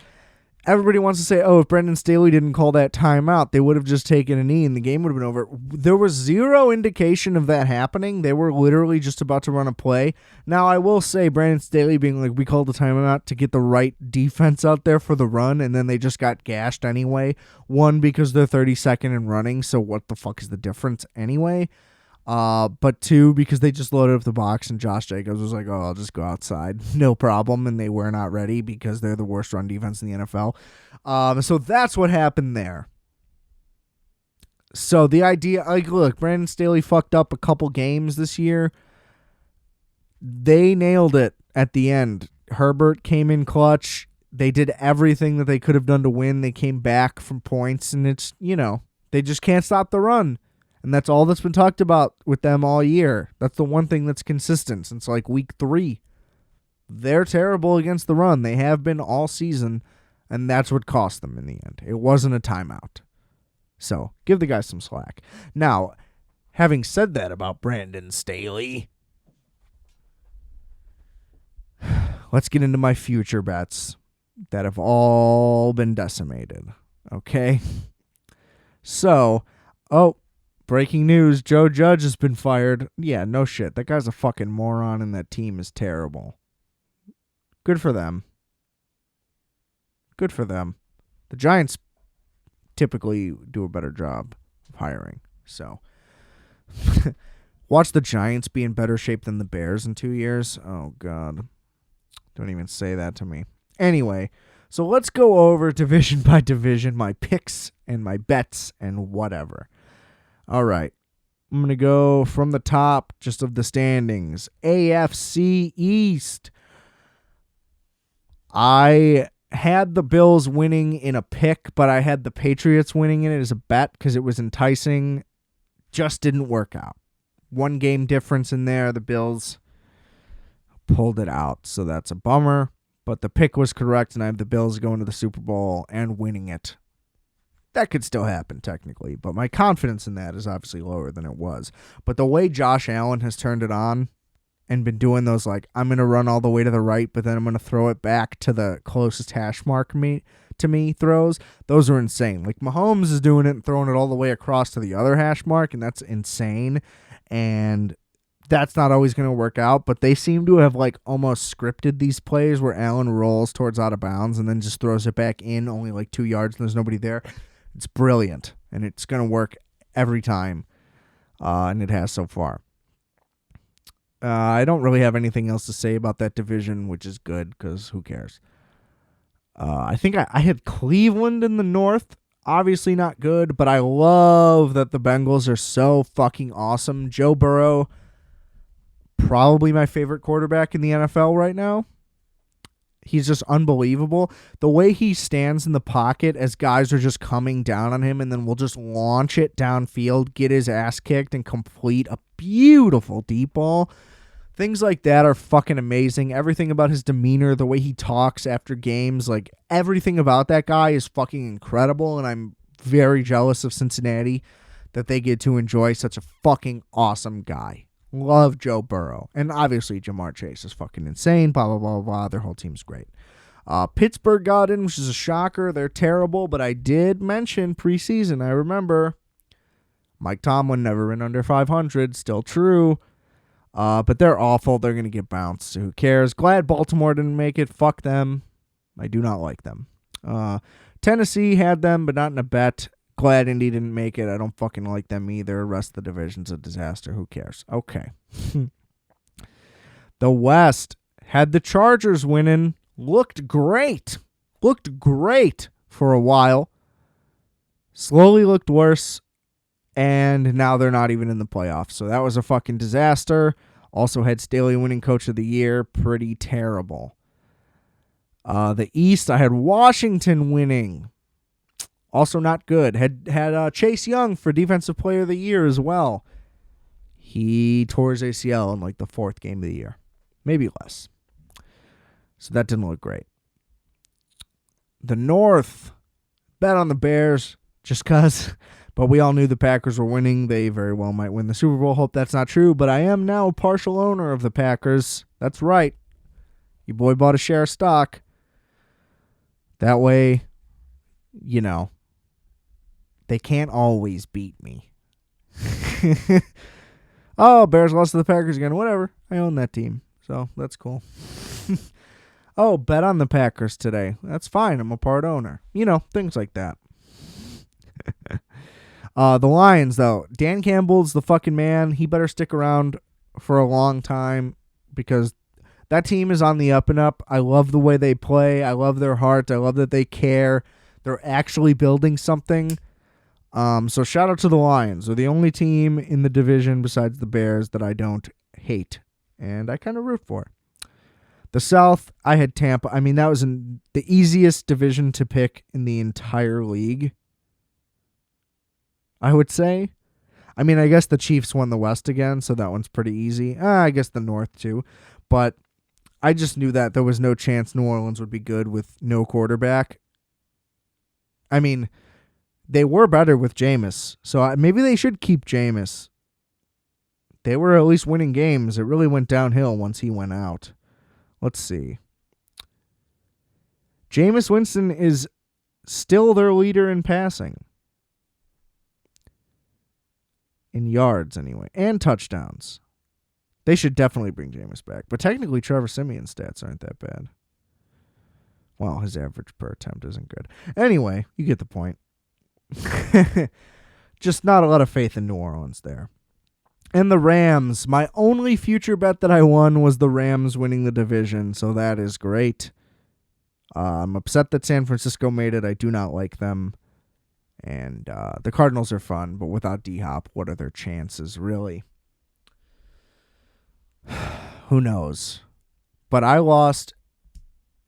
everybody wants to say, oh, if Brendan Staley didn't call that timeout, they would have just taken a knee and the game would have been over. There was zero indication of that happening. They were literally just about to run a play. Now, I will say Brandon Staley being like, we called the timeout to get the right defense out there for the run, and then they just got gashed anyway. One, because they're 32nd and running, so what the fuck is the difference anyway? But two, because they just loaded up the box and Josh Jacobs was like, oh, I'll just go outside. No problem. And they were not ready because they're the worst run defense in the NFL. So that's what happened there. So the idea, like, look, Brandon Staley fucked up a couple games this year. They nailed it at the end. Herbert came in clutch. They did everything that they could have done to win. They came back from points and it's, you know, they just can't stop the run. And that's all that's been talked about with them all year. That's the one thing that's consistent since like week 3. They're terrible against the run. They have been all season, and that's what cost them in the end. It wasn't a timeout. So give the guys some slack. Now, having said that about Brandon Staley, let's get into my future bets that have all been decimated. Okay? So, Breaking news, Joe Judge has been fired. Yeah, no shit. That guy's a fucking moron and that team is terrible. Good for them. Good for them. The Giants typically do a better job of hiring. So, watch the Giants be in better shape than the Bears in 2 years. Oh, God. Don't even say that to me. Anyway, so let's go over division by division, my picks and my bets and whatever. All right. I'm going to go from the top just of the standings. AFC East. I had the Bills winning in a pick, but I had the Patriots winning in it as a bet because it was enticing. Just didn't work out. 1 game difference in there. The Bills pulled it out, so that's a bummer. But the pick was correct, and I have the Bills going to the Super Bowl and winning it. That could still happen, technically, but my confidence in that is obviously lower than it was. But the way Josh Allen has turned it on and been doing those, like, I'm going to run all the way to the right, but then I'm going to throw it back to the closest hash mark to me throws, those are insane. Like, Mahomes is doing it and throwing it all the way across to the other hash mark, and that's insane. And that's not always going to work out, but they seem to have, like, almost scripted these plays where Allen rolls towards out of bounds and then just throws it back in only like 2 yards and there's nobody there. It's brilliant, and it's going to work every time, and it has so far. I don't really have anything else to say about that division, which is good because who cares? I think I had Cleveland in the North. Obviously not good, but I love that the Bengals are so fucking awesome. Joe Burrow, probably my favorite quarterback in the NFL right now. He's just unbelievable. The way he stands in the pocket as guys are just coming down on him and then will just launch it downfield, get his ass kicked, and complete a beautiful deep ball. Things like that are fucking amazing. Everything about his demeanor, the way he talks after games, like everything about that guy is fucking incredible, and I'm very jealous of Cincinnati that they get to enjoy such a fucking awesome guy. Love Joe Burrow. And obviously Jamar Chase is fucking insane. Blah, blah, blah, blah. Their whole team's great. Pittsburgh got in, which is a shocker. They're terrible, but I did mention preseason. I remember Mike Tomlin never been under 500. Still true. But they're awful. They're going to get bounced. So who cares? Glad Baltimore didn't make it. Fuck them. I do not like them. Tennessee had them, but not in a bet. Glad Indy didn't make it. I don't fucking like them either. The rest of the division's a disaster. Who cares? Okay. The West had the Chargers winning. Looked great. Looked great for a while. Slowly looked worse. And now they're not even in the playoffs. So that was a fucking disaster. Also had Staley winning Coach of the Year. Pretty terrible. The East, I had Washington winning. Also not good. Had Chase Young for Defensive Player of the Year as well. He tore his ACL in like the 4th game of the year. Maybe less. So that didn't look great. The North, bet on the Bears just because. But we all knew the Packers were winning. They very well might win the Super Bowl. Hope that's not true. But I am now a partial owner of the Packers. That's right. Your boy bought a share of stock. That way, you know, they can't always beat me. Oh, Bears lost to the Packers again. Whatever. I own that team. So that's cool. Oh, bet on the Packers today. That's fine. I'm a part owner. You know, things like that. The Lions, though. Dan Campbell's the fucking man. He better stick around for a long time because that team is on the up and up. I love the way they play. I love their heart. I love that they care. They're actually building something. So shout out to the Lions. They're the only team in the division besides the Bears that I don't hate. And I kind of root for. The South, I had Tampa. I mean, that was the easiest division to pick in the entire league, I would say. I mean, I guess the Chiefs won the West again, so that one's pretty easy. I guess the North too. But I just knew that there was no chance New Orleans would be good with no quarterback. I mean, they were better with Jameis, so maybe they should keep Jameis. They were at least winning games. It really went downhill once he went out. Let's see. Jameis Winston is still their leader in passing. in yards anyway, and touchdowns. They should definitely bring Jameis back. But technically, Trevor Simeon's stats aren't that bad. Well, his average per attempt isn't good. Anyway, you get the point. Just not a lot of faith in New Orleans there. And the Rams. My only future bet that I won was the Rams winning the division, so that is great. I'm upset that San Francisco made it. I do not like them. And the Cardinals are fun, but without D-Hop, what are their chances, really? Who knows? But I lost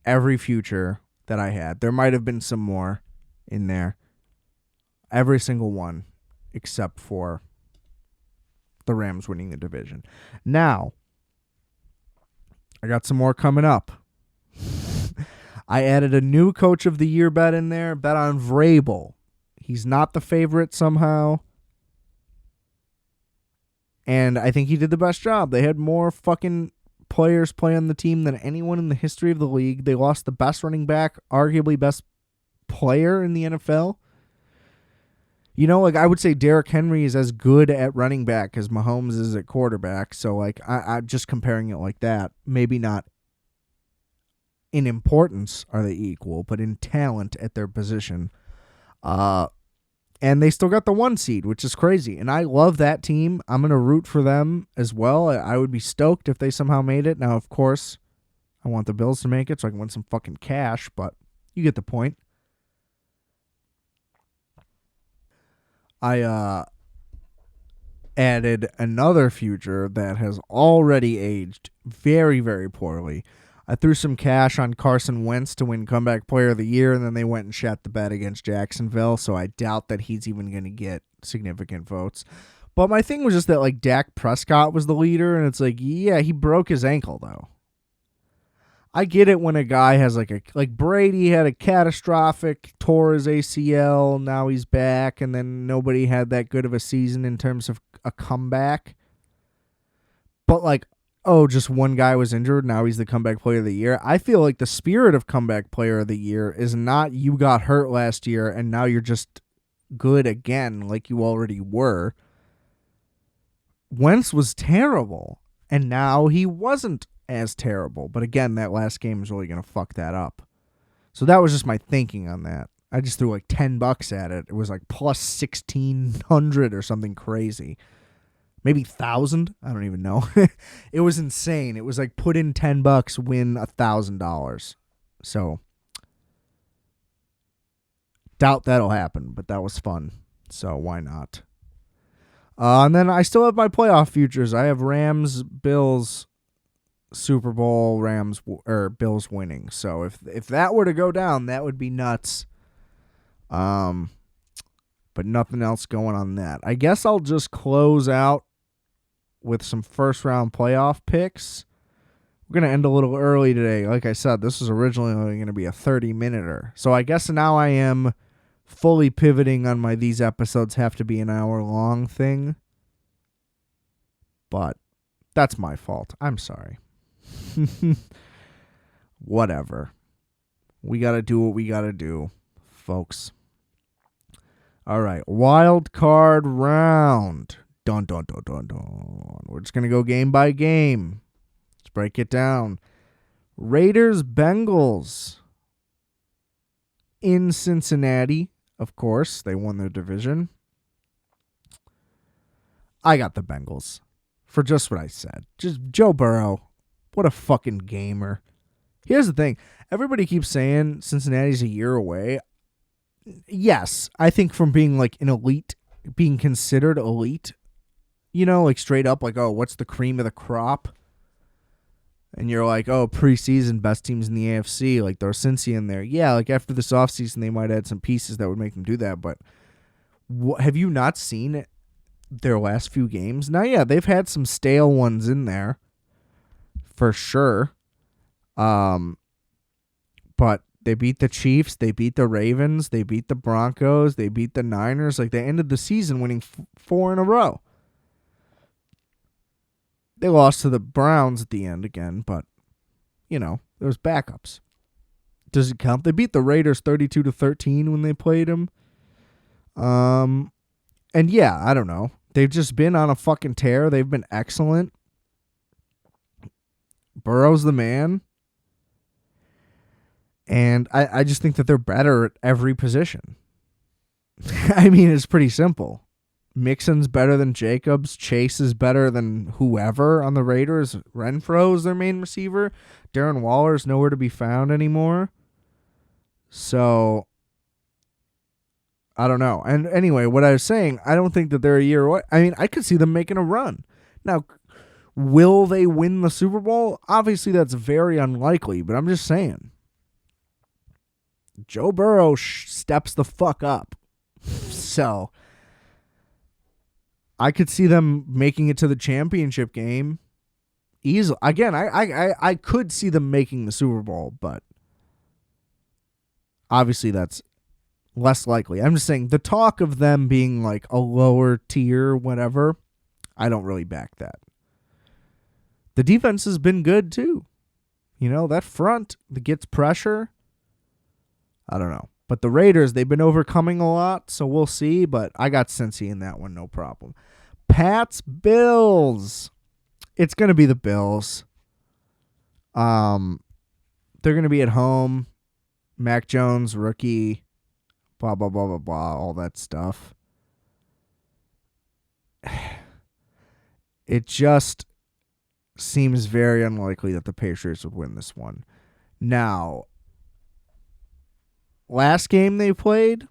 every future that I had. There might have been some more in there. Every single one, except for the Rams winning the division. Now, I got some more coming up. I added a new Coach of the Year bet in there. Bet on Vrabel. He's not the favorite somehow. And I think he did the best job. They had more fucking players play on the team than anyone in the history of the league. They lost the best running back, arguably best player in the NFL. You know, like I would say Derrick Henry is as good at running back as Mahomes is at quarterback. So like I'm just comparing it like that. Maybe not in importance are they equal, but in talent at their position. And they still got the 1 seed, which is crazy. And I love that team. I'm going to root for them as well. I would be stoked if they somehow made it. Now, of course, I want the Bills to make it so I can win some fucking cash, but you get the point. I added another future that has already aged very, very poorly. I threw some cash on Carson Wentz to win Comeback Player of the Year, and then they went and shot the bet against Jacksonville, so I doubt that he's even going to get significant votes. But my thing was just that, like, Dak Prescott was the leader, and it's like, yeah, he broke his ankle, though. I get it when a guy has, like Brady had a catastrophic, tore his ACL, now he's back, and then nobody had that good of a season in terms of a comeback. But, like, oh, just one guy was injured, now he's the Comeback Player of the Year. I feel like the spirit of Comeback Player of the Year is not you got hurt last year and now you're just good again like you already were. Wentz was terrible, and now he wasn't as terrible. But again, that last game is really going to fuck that up. So that was just my thinking on that. I just threw like $10 at it. It was like plus 1,600 or something crazy. Maybe 1,000. I don't even know. It was insane. It was like put in $10, win $1,000. So doubt that'll happen, but that was fun. So why not? And then I still have my playoff futures. I have Rams, Bills, Super Bowl, Rams or Bills winning. So if that were to go down, that would be nuts. But nothing else going on that. I guess I'll just close out with some first-round playoff picks. We're going to end a little early today. Like I said, this was originally going to be a 30-minuter. So I guess now I am fully pivoting on my these episodes have to be an hour-long thing. But that's my fault. I'm sorry. Whatever. We got to do what we got to do, folks. All right, wild card round. Dun, dun, dun, dun, dun. We're just going to go game by game. Let's break it down. Raiders, Bengals. In Cincinnati, of course. They won their division. I got the Bengals for just what I said. Just Joe Burrow. What a fucking gamer. Here's the thing. Everybody keeps saying Cincinnati's a year away. Yes, I think from being like an elite, being considered elite, you know, like straight up, like, oh, what's the cream of the crop? And you're like, oh, preseason, best teams in the AFC, like there's Cincy in there. Yeah, like after this offseason, they might add some pieces that would make them do that. But have you not seen their last few games? Now, yeah, they've had some stale ones in there, for sure. But they beat the Chiefs, they beat the Ravens, they beat the Broncos, they beat the Niners. Like, they ended the season winning 4 in a row. They lost to the Browns at the end again, but, you know, there was backups. Does it count? They beat the Raiders 32-13 when they played them. And yeah, I don't know. They've just been on a fucking tear. They've been excellent. Burrow's the man. And I just think that they're better at every position. I mean, it's pretty simple. Mixon's better than Jacobs. Chase is better than whoever on the Raiders. Renfro's their main receiver. Darren Waller's nowhere to be found anymore. So, I don't know. And anyway, what I was saying, I don't think that they're a year away. I mean, I could see them making a run. Now, will they win the Super Bowl? Obviously, that's very unlikely, but I'm just saying. Joe Burrow steps the fuck up. So, I could see them making it to the championship game easily. Again, I could see them making the Super Bowl, but obviously that's less likely. I'm just saying the talk of them being like a lower tier, whatever, I don't really back that. The defense has been good too. You know, that front that gets pressure, I don't know. But the Raiders, they've been overcoming a lot, so we'll see. But I got Cincy in that one, no problem. Pats, Bills. It's going to be the Bills. They're going to be at home. Mac Jones, rookie, blah, blah, blah, blah, blah, all that stuff. It just seems very unlikely that the Patriots would win this one. Now, last game they played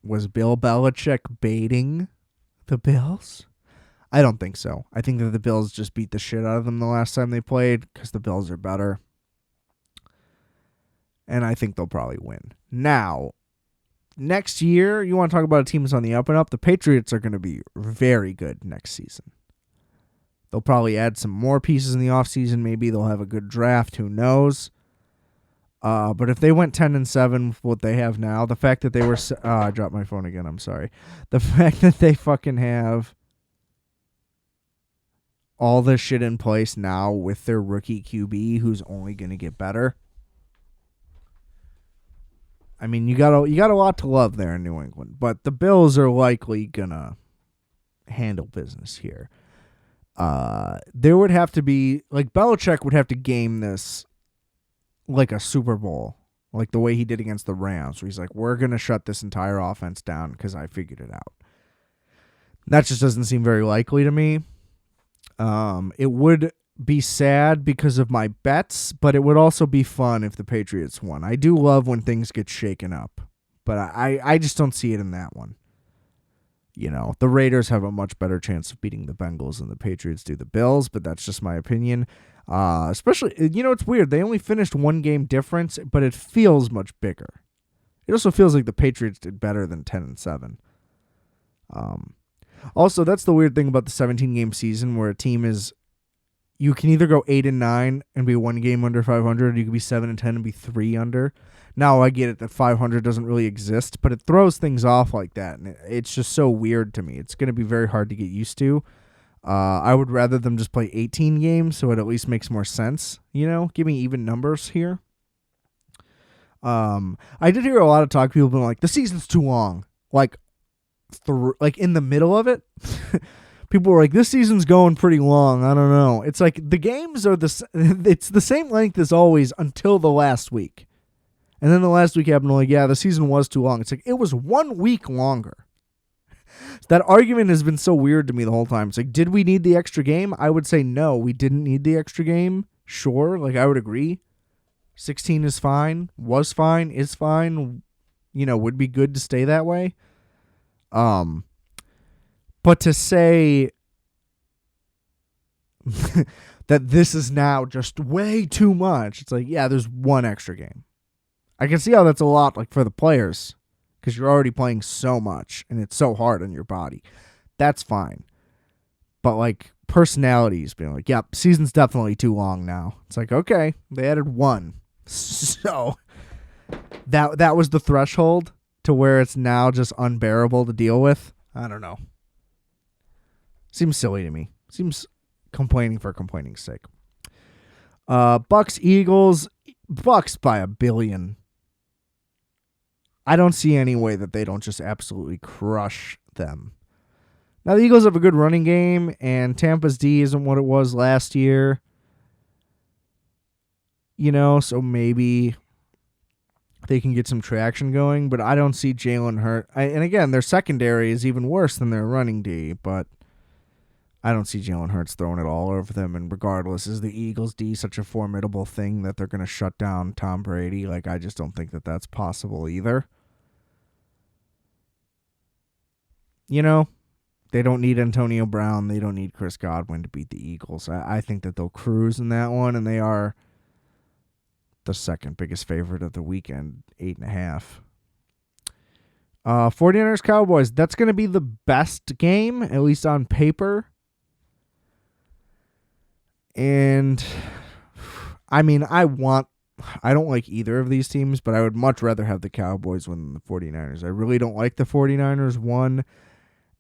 was Bill Belichick baiting the Bills? I don't think so. I think that the Bills just beat the shit out of them the last time they played because the Bills are better. And I think they'll probably win. Now, next year, you want to talk about a team that's on the up and up? The Patriots are going to be very good next season. They'll probably add some more pieces in the offseason. Maybe they'll have a good draft. Who knows? But if they went 10-7 with what they have now, the fact that they were... I dropped my phone again. I'm sorry. The fact that they fucking have all this shit in place now with their rookie QB who's only going to get better. I mean, you got a lot to love there in New England. But the Bills are likely going to handle business here. There would have to be... Like, Belichick would have to game this like a Super Bowl, like the way he did against the Rams, where he's like, we're going to shut this entire offense down because I figured it out. That just doesn't seem very likely to me. It would be sad because of my bets, but it would also be fun if the Patriots won. I do love when things get shaken up, but I just don't see it in that one. You know, the Raiders have a much better chance of beating the Bengals than the Patriots do the Bills, but that's just my opinion. Especially, you know, it's weird. They only finished one game difference, but it feels much bigger. It also feels like the Patriots did better than 10-7. Also, that's the weird thing about the 17-game season where a team is, you can either go 8-9 and be one game under 500, or you can be 7-10 and be 3 under. Now, I get it that 500 doesn't really exist, but it throws things off like that, and it's just so weird to me. It's going to be very hard to get used to. I would rather them just play 18 games, so it at least makes more sense. You know, give me even numbers here. I did hear a lot of talk, people being like, the season's too long. Like in the middle of it, people were like, this season's going pretty long. I don't know. It's like the games are it's the same length as always until the last week. And then the last week happened, like, yeah, the season was too long. It's like, it was 1 week longer. That argument has been so weird to me the whole time. It's like, did we need the extra game? I would say no, we didn't need the extra game. Sure, like, I would agree. 16 is fine, was fine, is fine. You know, would be good to stay that way. But to say that this is now just way too much, it's like, yeah, there's one extra game. I can see how that's a lot, like, for the players, because you're already playing so much and it's so hard on your body. That's fine. But, like, personalities being like, yep, season's definitely too long now. It's like, okay, they added one. So that was the threshold to where it's now just unbearable to deal with. I don't know. Seems silly to me. Seems complaining for complaining's sake. Bucks, Eagles. Bucks by 1 billion. I don't see any way that they don't just absolutely crush them. Now, the Eagles have a good running game, and Tampa's D isn't what it was last year. So maybe they can get some traction going, but I don't see Jalen Hurts. And again, their secondary is even worse than their running D, but I don't see Jalen Hurts throwing it all over them. And regardless, is the Eagles D such a formidable thing that they're going to shut down Tom Brady? I just don't think that that's possible either. They don't need Antonio Brown. They don't need Chris Godwin to beat the Eagles. I think that they'll cruise in that one, and they are the second biggest favorite of the weekend, 8.5. 49ers Cowboys. That's going to be the best game, at least on paper. And I don't like either of these teams, but I would much rather have the Cowboys win than the 49ers. I really don't like the 49ers, 1.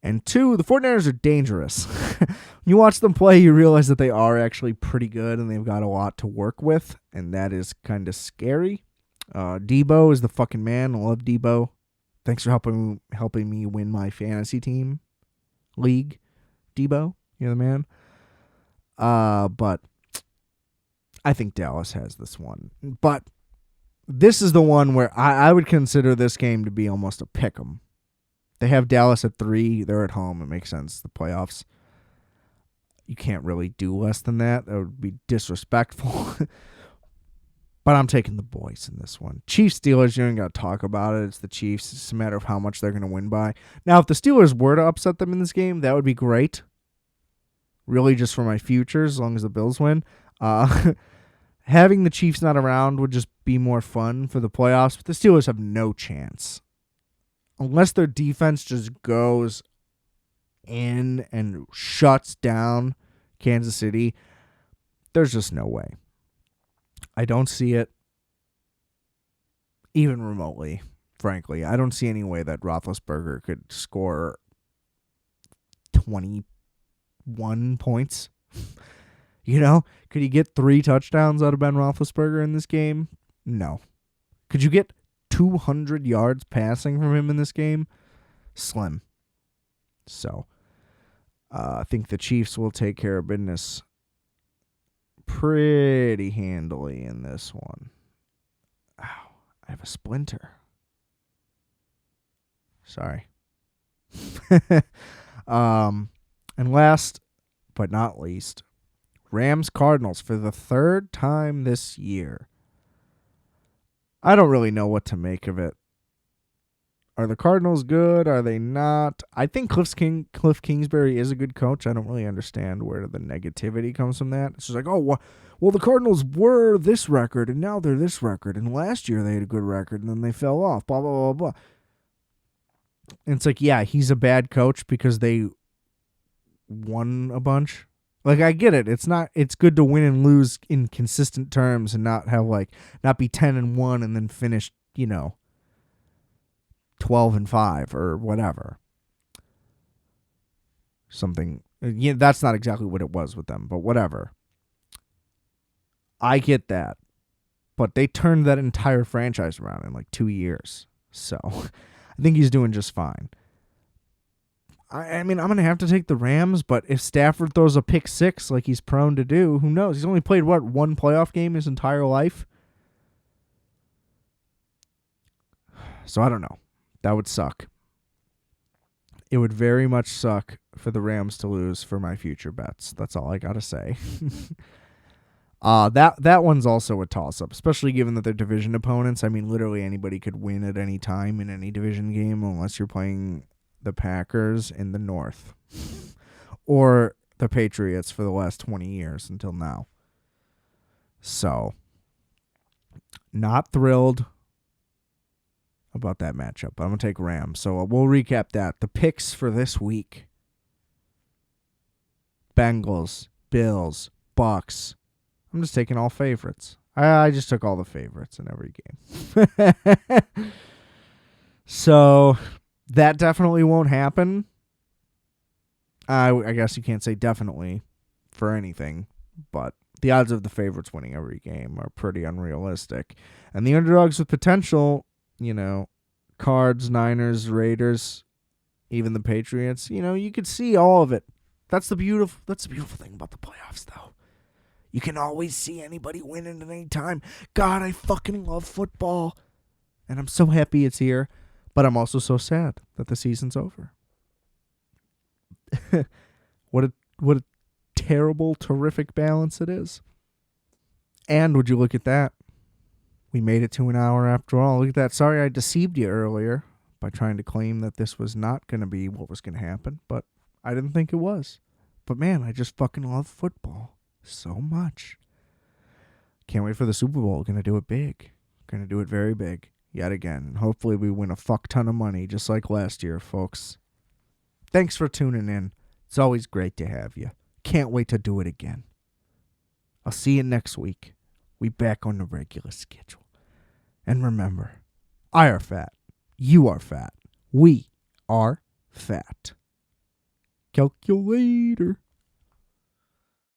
And 2, the 49ers are dangerous. When you watch them play, you realize that they are actually pretty good, and they've got a lot to work with, and that is kind of scary. Debo is the fucking man. I love Debo. Thanks for helping me win my fantasy team league. Debo, you're the man. But I think Dallas has this one. But this is the one where I would consider this game to be almost a pick 'em. They have Dallas at 3. They're at home. It makes sense. The playoffs. You can't really do less than that. That would be disrespectful. But I'm taking the boys in this one. Chiefs, Steelers, you ain't got to talk about it. It's the Chiefs. It's a matter of how much they're going to win by. Now, if the Steelers were to upset them in this game, that would be great. Really just for my future, as long as the Bills win. Having the Chiefs not around would just be more fun for the playoffs. But the Steelers have no chance. Unless their defense just goes in and shuts down Kansas City, there's just no way. I don't see it even remotely, frankly. I don't see any way that Roethlisberger could score 21 points. Could he get 3 touchdowns out of Ben Roethlisberger in this game? No. Could you get 200 yards passing from him in this game? Slim. So, I think the Chiefs will take care of business pretty handily in this one. Ow, I have a splinter. Sorry. And last but not least, Rams Cardinals for the 3rd time this year. I don't really know what to make of it. Are the Cardinals good? Are they not? I think Cliff Kingsbury is a good coach. I don't really understand where the negativity comes from that. It's just like, well, the Cardinals were this record, and now they're this record. And last year they had a good record, and then they fell off, blah, blah, blah, blah. And it's like, yeah, he's a bad coach because they won a bunch. I get it. It's good to win and lose in consistent terms and not have not be 10-1 and then finish, 12-5 or whatever. Something. That's not exactly what it was with them, but whatever. I get that. But they turned that entire franchise around in 2 years. So I think he's doing just fine. I'm going to have to take the Rams, but if Stafford throws a pick 6 like he's prone to do, who knows? He's only played, one playoff game his entire life? So I don't know. That would suck. It would very much suck for the Rams to lose for my future bets. That's all I got to say. That one's also a toss-up, especially given that they're division opponents. Literally anybody could win at any time in any division game unless you're playing the Packers in the North or the Patriots for the last 20 years until now. So, not thrilled about that matchup. I'm going to take Rams. So we'll recap that. The picks for this week: Bengals, Bills, Bucks. I'm just taking all favorites. I just took all the favorites in every game. So that definitely won't happen. I guess you can't say definitely for anything, but the odds of the favorites winning every game are pretty unrealistic. And the underdogs with potential, Cards, Niners, Raiders, even the Patriots. You could see all of it. That's the beautiful thing about the playoffs, though. You can always see anybody winning at any time. God, I fucking love football. And I'm so happy it's here. But I'm also so sad that the season's over. What a terrible, terrific balance it is. And would you look at that? We made it to an hour after all. Look at that. Sorry I deceived you earlier by trying to claim that this was not going to be what was going to happen. But I didn't think it was. But man, I just fucking love football so much. Can't wait for the Super Bowl. Gonna do it big. Gonna do it very big. Yet again. And hopefully we win a fuck ton of money just like last year, folks. Thanks for tuning in. It's always great to have you. Can't wait to do it again. I'll see you next week. We back on the regular schedule. And remember, I are fat. You are fat. We are fat. Calculator.